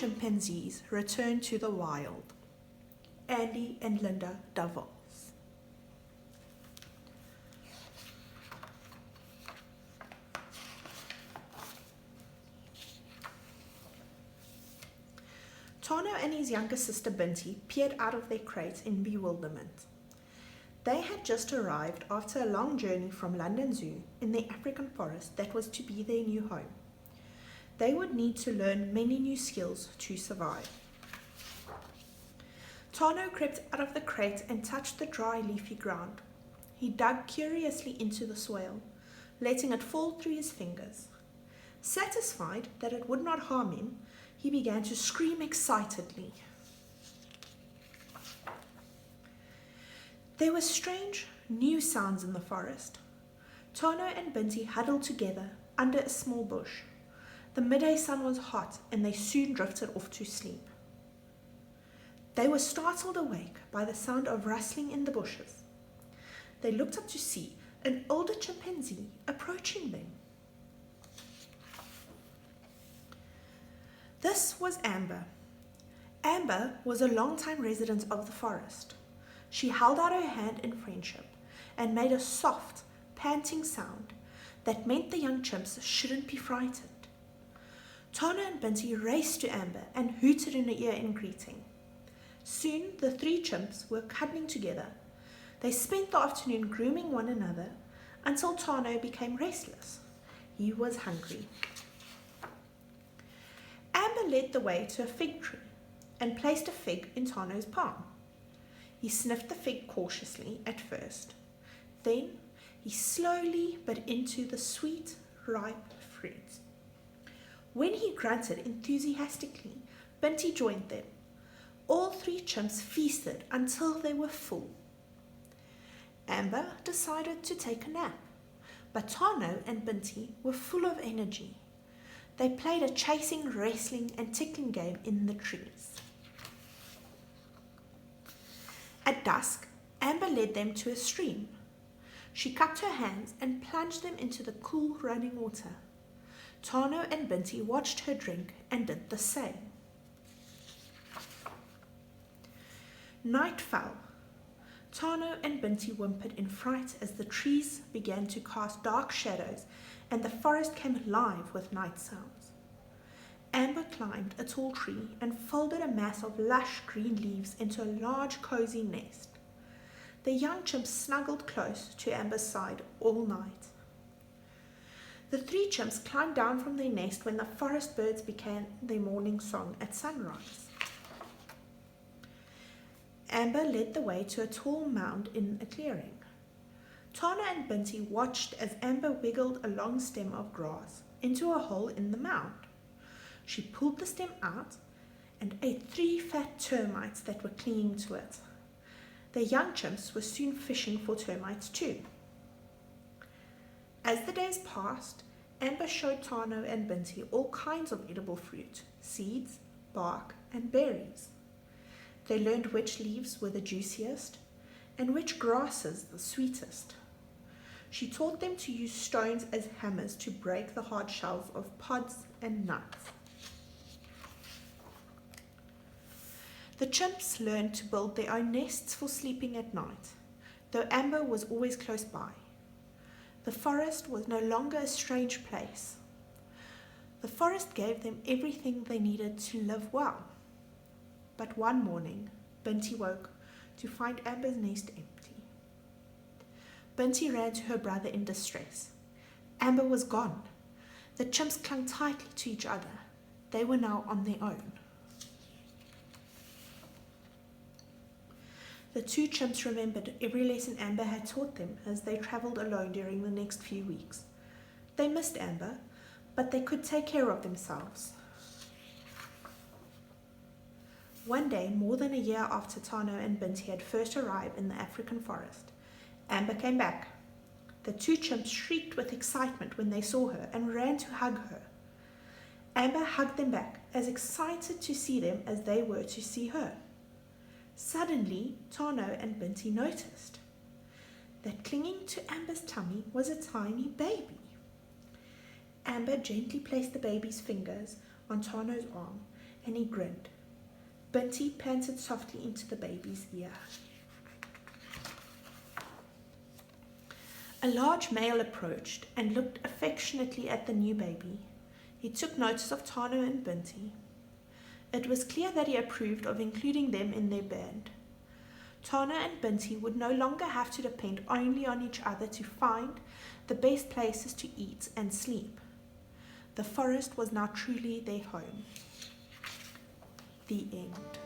chimpanzees return to the wild. Andy and Linda DaVolls. Tano and his younger sister Binti peered out of their crate in bewilderment. They had just arrived after a long journey from London Zoo in the African forest that was to be their new home. They would need to learn many new skills to survive. Tano crept out of the crate and touched the dry, leafy ground. He dug curiously into the soil, letting it fall through his fingers. Satisfied that it would not harm him, he began to scream excitedly. There were strange, new sounds in the forest. Tano and Binti huddled together under a small bush. The midday sun was hot and they soon drifted off to sleep. They were startled awake by the sound of rustling in the bushes. They looked up to see an older chimpanzee approaching them. This was Amber. Amber was a long-time resident of the forest. She held out her hand in friendship and made a soft, panting sound that meant the young chimps shouldn't be frightened. Tano and Binti raced to Amber and hooted in her ear in greeting. Soon the three chimps were cuddling together. They spent the afternoon grooming one another until Tano became restless. He was hungry. Amber led the way to a fig tree and placed a fig in Tano's palm. He sniffed the fig cautiously at first. Then he slowly bit into the sweet, ripe fruit. When he grunted enthusiastically, Binti joined them. All three chimps feasted until they were full. Amber decided to take a nap, but Tano and Binti were full of energy. They played a chasing, wrestling and tickling game in the trees. At dusk, Amber led them to a stream. She cupped her hands and plunged them into the cool running water. Tano and Binti watched her drink and did the same. Night fell. Tano and Binti whimpered in fright as the trees began to cast dark shadows and the forest came alive with night sounds. Amber climbed a tall tree and folded a mass of lush green leaves into a large cozy nest. The young chimps snuggled close to Amber's side all night. The three chimps climbed down from their nest when the forest birds began their morning song at sunrise. Amber led the way to a tall mound in a clearing. Tano and Binti watched as Amber wiggled a long stem of grass into a hole in the mound. She pulled the stem out and ate 3 fat termites that were clinging to it. The young chimps were soon fishing for termites too. As the days passed, Amber showed Tano and Binti all kinds of edible fruit, seeds, bark, and berries. They learned which leaves were the juiciest and which grasses the sweetest. She taught them to use stones as hammers to break the hard shells of pods and nuts. The chimps learned to build their own nests for sleeping at night, though Amber was always close by. The forest was no longer a strange place. The forest gave them everything they needed to live well. But one morning, Binti woke to find Amber's nest empty. Binti ran to her brother in distress. Amber was gone. The chimps clung tightly to each other. They were now on their own. The two chimps remembered every lesson Amber had taught them as they travelled alone during the next few weeks. They missed Amber, but they could take care of themselves. One day, more than a year after Tano and Binti had first arrived in the African forest, Amber came back. The two chimps shrieked with excitement when they saw her and ran to hug her. Amber hugged them back, as excited to see them as they were to see her. Suddenly, Tano and Binti noticed that clinging to Amber's tummy was a tiny baby. Amber gently placed the baby's fingers on Tano's arm and he grinned. Binti panted softly into the baby's ear. A large male approached and looked affectionately at the new baby. He took notice of Tano and Binti. It was clear that he approved of including them in their band. Tano and Binti would no longer have to depend only on each other to find the best places to eat and sleep. The forest was now truly their home. The end.